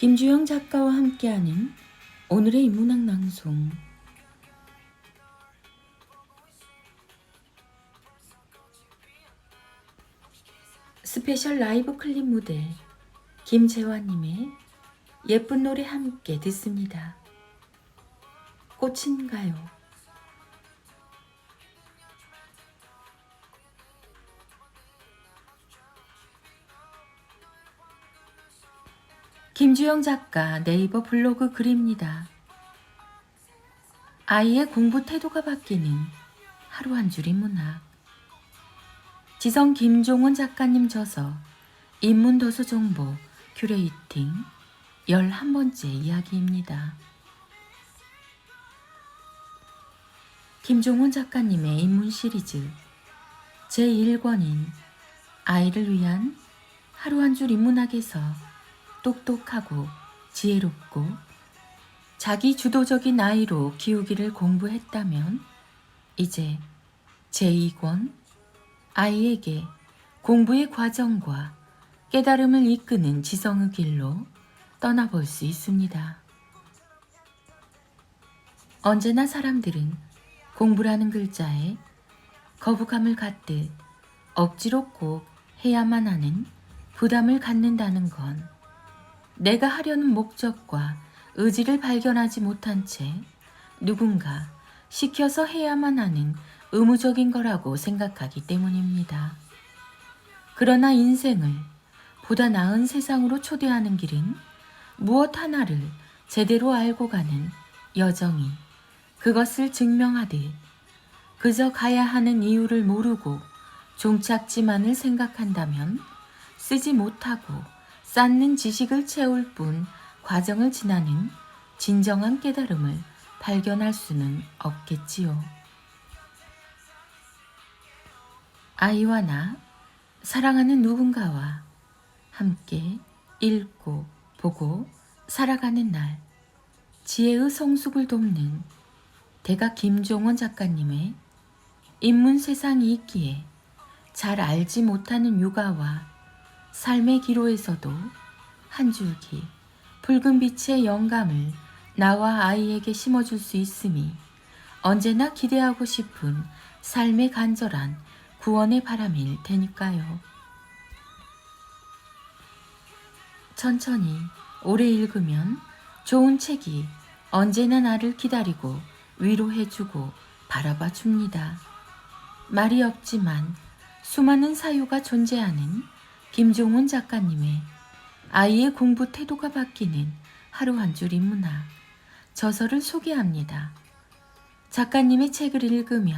김주영 작가와 함께하는 오늘의 인문학 낭송. 스페셜 라이브 클립 무대 김재환님의 예쁜 노래 함께 듣습니다. 꽃인가요? 김주영 작가 네이버 블로그 글입니다. 아이의 공부 태도가 바뀌는 하루 한 줄 인문학. 지성 김종원 작가님 저서 인문도서 정보 큐레이팅 11번째 이야기입니다. 김종원 작가님의 인문 시리즈 제1권인 아이를 위한 하루 한 줄 인문학에서 똑똑하고 지혜롭고 자기 주도적인 아이로 키우기를 공부했다면 이제 제2권 아이에게 공부의 과정과 깨달음을 이끄는 지성의 길로 떠나볼 수 있습니다. 언제나 사람들은 공부라는 글자에 거부감을 갖듯 억지로 꼭 해야만 하는 부담을 갖는다는 건 내가 하려는 목적과 의지를 발견하지 못한 채 누군가 시켜서 해야만 하는 의무적인 거라고 생각하기 때문입니다. 그러나 인생을 보다 나은 세상으로 초대하는 길은 무엇 하나를 제대로 알고 가는 여정이 그것을 증명하듯 그저 가야 하는 이유를 모르고 종착지만을 생각한다면 쓰지 못하고 쌓는 지식을 채울 뿐 과정을 지나는 진정한 깨달음을 발견할 수는 없겠지요. 아이와 나, 사랑하는 누군가와 함께 읽고 보고 살아가는 날, 지혜의 성숙을 돕는 대가 김종원 작가님의 인문 세상이 있기에 잘 알지 못하는 육아와 삶의 기로에서도 한 줄기 붉은 빛의 영감을 나와 아이에게 심어줄 수 있음이 언제나 기대하고 싶은 삶의 간절한 구원의 바람일 테니까요. 천천히 오래 읽으면 좋은 책이 언제나 나를 기다리고 위로해주고 바라봐줍니다. 말이 없지만 수많은 사유가 존재하는 김종원 작가님의 아이의 공부 태도가 바뀌는 하루 한 줄 인문학 저서를 소개합니다. 작가님의 책을 읽으며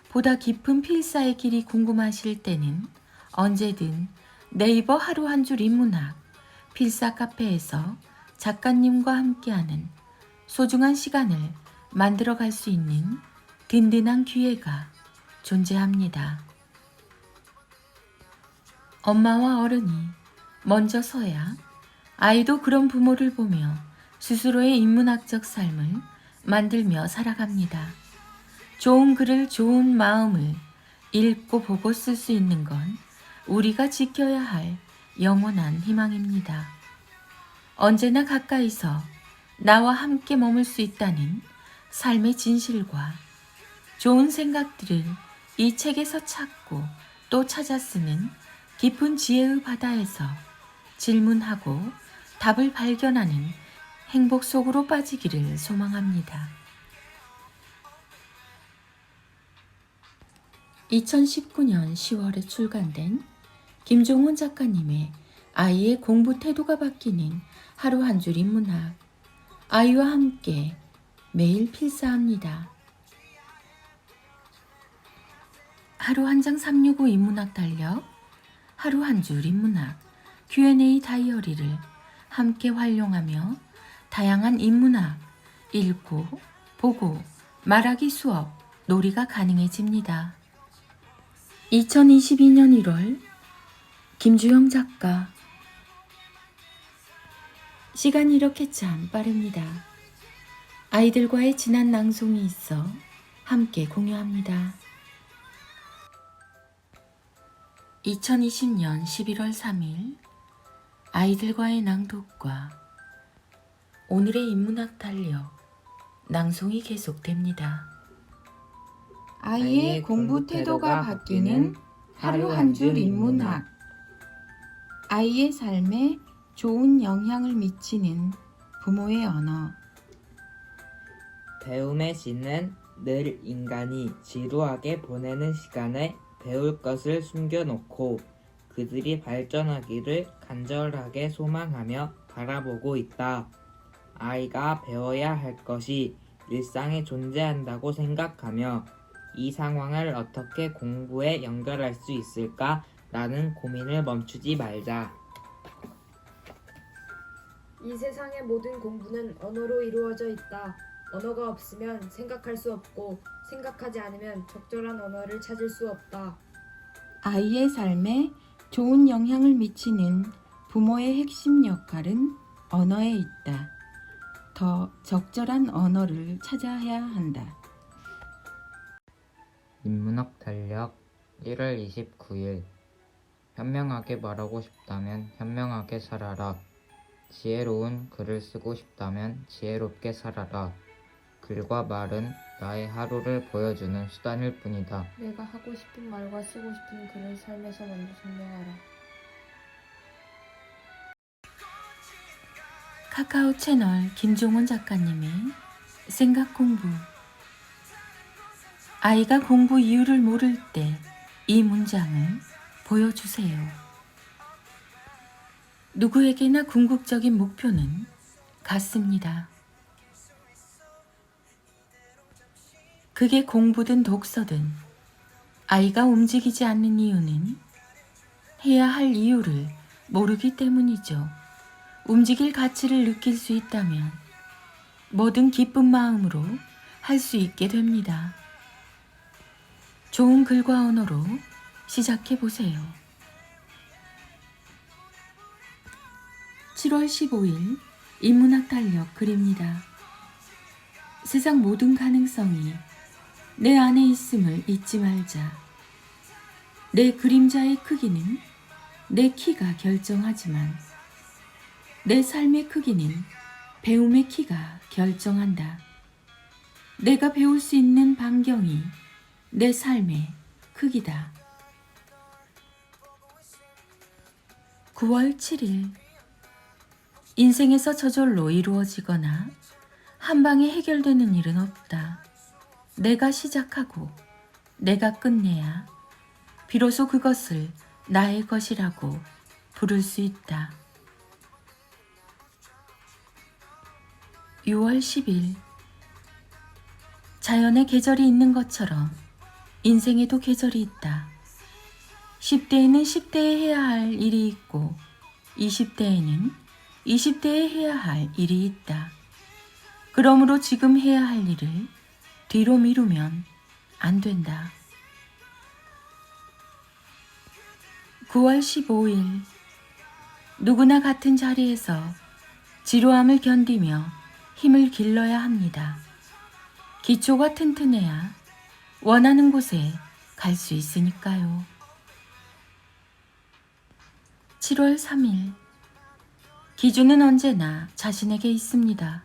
보다 깊은 필사의 길이 궁금하실 때는 언제든 네이버 하루 한 줄 인문학 필사 카페에서 작가님과 함께하는 소중한 시간을 만들어갈 수 있는 든든한 기회가 존재합니다. 엄마와 어른이 먼저 서야 아이도 그런 부모를 보며 스스로의 인문학적 삶을 만들며 살아갑니다. 좋은 글을 좋은 마음을 읽고 보고 쓸 수 있는 건 우리가 지켜야 할 영원한 희망입니다. 언제나 가까이서 나와 함께 머물 수 있다는 삶의 진실과 좋은 생각들을 이 책에서 찾고 또 찾아 쓰는 깊은 지혜의 바다에서 질문하고 답을 발견하는 행복 속으로 빠지기를 소망합니다. 2019년 10월에 출간된 김종원 작가님의 아이의 공부 태도가 바뀌는 하루 한 줄 인문학, 아이와 함께 매일 필사합니다. 하루 한 장 365 인문학 달력, 하루 한 줄 인문학, Q&A 다이어리를 함께 활용하며 다양한 인문학, 읽고, 보고, 말하기 수업, 놀이가 가능해집니다. 2022년 1월 김주영 작가. 시간이 이렇게 참 빠릅니다. 아이들과의 지난 낭송이 있어 함께 공유합니다. 2020년 11월 3일 아이들과의 낭독과 오늘의 인문학 달력 낭송이 계속됩니다. 아이의 공부 태도가 바뀌는 하루 한 줄 인문학. 아이의 삶에 좋은 영향을 미치는 부모의 언어. 배움의 신은 늘 인간이 지루하게 보내는 시간에 배울 것을 숨겨놓고 그들이 발전하기를 간절하게 소망하며 바라보고 있다. 아이가 배워야 할 것이 일상에 존재한다고 생각하며 이 상황을 어떻게 공부에 연결할 수 있을까? 라는 고민을 멈추지 말자. 이 세상의 모든 공부는 언어로 이루어져 있다. 언어가 없으면 생각할 수 없고 생각하지 않으면 적절한 언어를 찾을 수 없다. 아이의 삶에 좋은 영향을 미치는 부모의 핵심 역할은 언어에 있다. 더 적절한 언어를 찾아야 한다. 인문학 달력 1월 29일 현명하게 말하고 싶다면 현명하게 살아라. 지혜로운 글을 쓰고 싶다면 지혜롭게 살아라. 글과 말은 나의 하루를 보여주는 수단일 뿐이다. 내가 하고 싶은 말과 쓰고 싶은 글을 삶에서 먼저 증명하라. 카카오 채널 김종원 작가님의 생각 공부. 아이가 공부 이유를 모를 때 이 문장을 보여주세요. 누구에게나 궁극적인 목표는 같습니다. 그게 공부든 독서든 아이가 움직이지 않는 이유는 해야 할 이유를 모르기 때문이죠. 움직일 가치를 느낄 수 있다면 뭐든 기쁜 마음으로 할 수 있게 됩니다. 좋은 글과 언어로 시작해 보세요. 7월 15일 인문학 달력 글입니다. 세상 모든 가능성이 내 안에 있음을 잊지 말자. 내 그림자의 크기는 내 키가 결정하지만 내 삶의 크기는 배움의 키가 결정한다. 내가 배울 수 있는 반경이 내 삶의 크기다. 9월 7일 인생에서 저절로 이루어지거나 한 방에 해결되는 일은 없다. 내가 시작하고 내가 끝내야 비로소 그것을 나의 것이라고 부를 수 있다. 6월 10일 자연에 계절이 있는 것처럼 인생에도 계절이 있다. 10대에는 10대에 해야 할 일이 있고 20대에는 20대에 해야 할 일이 있다. 그러므로 지금 해야 할 일을 뒤로 미루면 안 된다. 9월 15일 누구나 같은 자리에서 지루함을 견디며 힘을 길러야 합니다. 기초가 튼튼해야 원하는 곳에 갈 수 있으니까요. 7월 3일 기준은 언제나 자신에게 있습니다.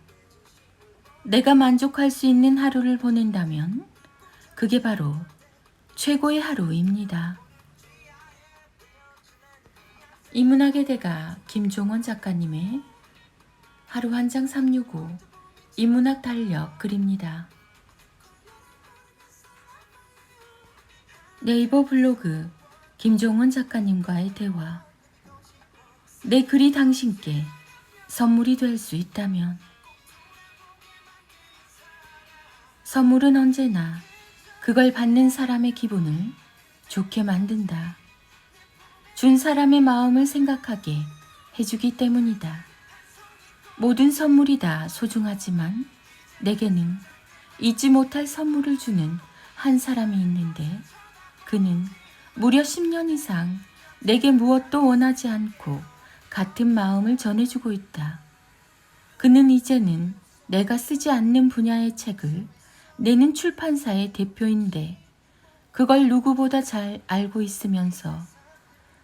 내가 만족할 수 있는 하루를 보낸다면 그게 바로 최고의 하루입니다. 인문학의 대가 김종원 작가님의 하루 한 장 365 인문학 달력 글입니다. 네이버 블로그 김종원 작가님과의 대화. 내 글이 당신께 선물이 될 수 있다면 선물은 언제나 그걸 받는 사람의 기분을 좋게 만든다. 준 사람의 마음을 생각하게 해주기 때문이다. 모든 선물이 다 소중하지만 내게는 잊지 못할 선물을 주는 한 사람이 있는데 그는 무려 10년 이상 내게 무엇도 원하지 않고 같은 마음을 전해주고 있다. 그는 이제는 내가 쓰지 않는 분야의 책을 내는 출판사의 대표인데 그걸 누구보다 잘 알고 있으면서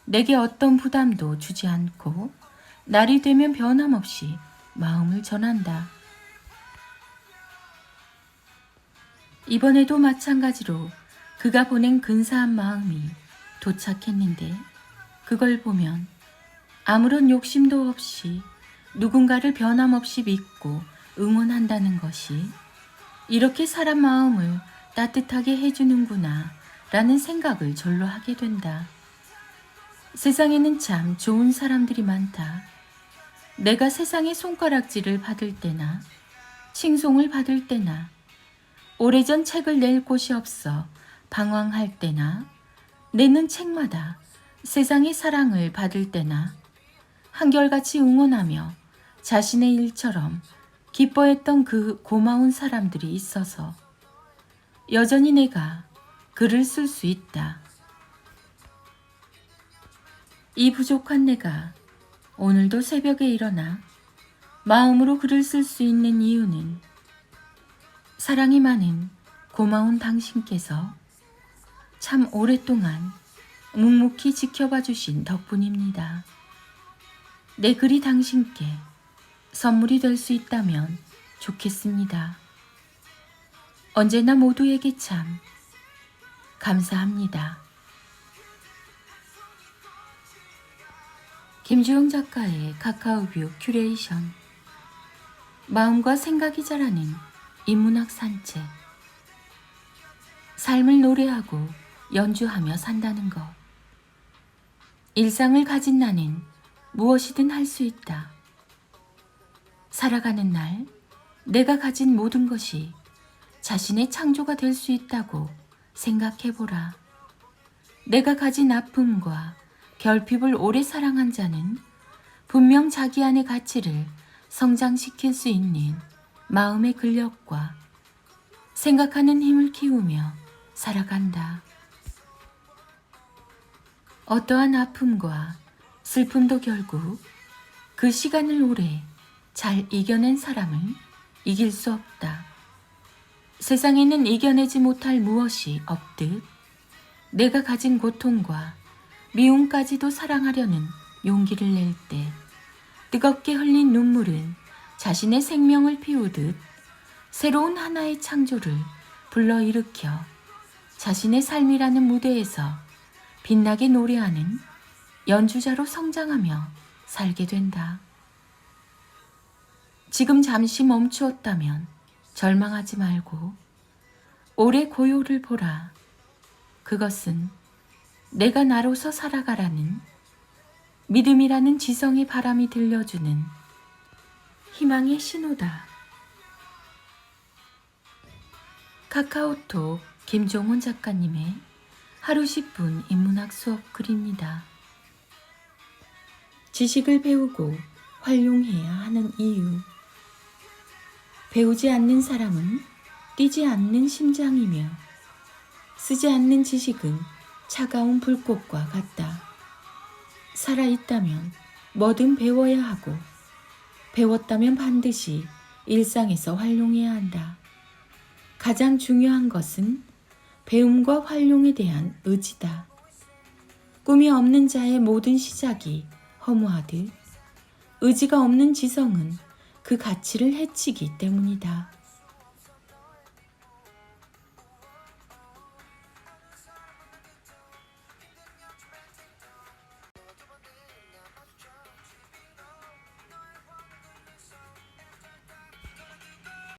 내게 어떤 부담도 주지 않고 날이 되면 변함없이 마음을 전한다. 이번에도 마찬가지로 그가 보낸 근사한 마음이 도착했는데 그걸 보면 아무런 욕심도 없이 누군가를 변함없이 믿고 응원한다는 것이 이렇게 사람 마음을 따뜻하게 해주는구나 라는 생각을 절로 하게 된다. 세상에는 참 좋은 사람들이 많다. 내가 세상의 손가락질을 받을 때나 칭송을 받을 때나 오래전 책을 낼 곳이 없어 방황할 때나 내는 책마다 세상의 사랑을 받을 때나 한결같이 응원하며 자신의 일처럼 기뻐했던 그 고마운 사람들이 있어서 여전히 내가 글을 쓸 수 있다. 이 부족한 내가 오늘도 새벽에 일어나 마음으로 글을 쓸 수 있는 이유는 사랑이 많은 고마운 당신께서 참 오랫동안 묵묵히 지켜봐 주신 덕분입니다. 내 글이 당신께 선물이 될 수 있다면 좋겠습니다. 언제나 모두에게 참 감사합니다. 김주영 작가의 카카오뷰 큐레이션. 마음과 생각이 자라는 인문학 산책. 삶을 노래하고 연주하며 산다는 것. 일상을 가진 나는 무엇이든 할 수 있다. 살아가는 날 내가 가진 모든 것이 자신의 창조가 될 수 있다고 생각해보라. 내가 가진 아픔과 결핍을 오래 사랑한 자는 분명 자기 안의 가치를 성장시킬 수 있는 마음의 근력과 생각하는 힘을 키우며 살아간다. 어떠한 아픔과 슬픔도 결국 그 시간을 오래 잘 이겨낸 사람을 이길 수 없다. 세상에는 이겨내지 못할 무엇이 없듯 내가 가진 고통과 미움까지도 사랑하려는 용기를 낼 때 뜨겁게 흘린 눈물은 자신의 생명을 피우듯 새로운 하나의 창조를 불러일으켜 자신의 삶이라는 무대에서 빛나게 노래하는 연주자로 성장하며 살게 된다. 지금 잠시 멈추었다면 절망하지 말고 올해 고요를 보라. 그것은 내가 나로서 살아가라는 믿음이라는 지성의 바람이 들려주는 희망의 신호다. 카카오톡 김종훈 작가님의 하루 10분 인문학 수업 글입니다. 지식을 배우고 활용해야 하는 이유. 배우지 않는 사람은 뛰지 않는 심장이며 쓰지 않는 지식은 차가운 불꽃과 같다. 살아있다면 뭐든 배워야 하고 배웠다면 반드시 일상에서 활용해야 한다. 가장 중요한 것은 배움과 활용에 대한 의지다. 꿈이 없는 자의 모든 시작이 허무하듯 의지가 없는 지성은 그 가치를 해치기 때문이다.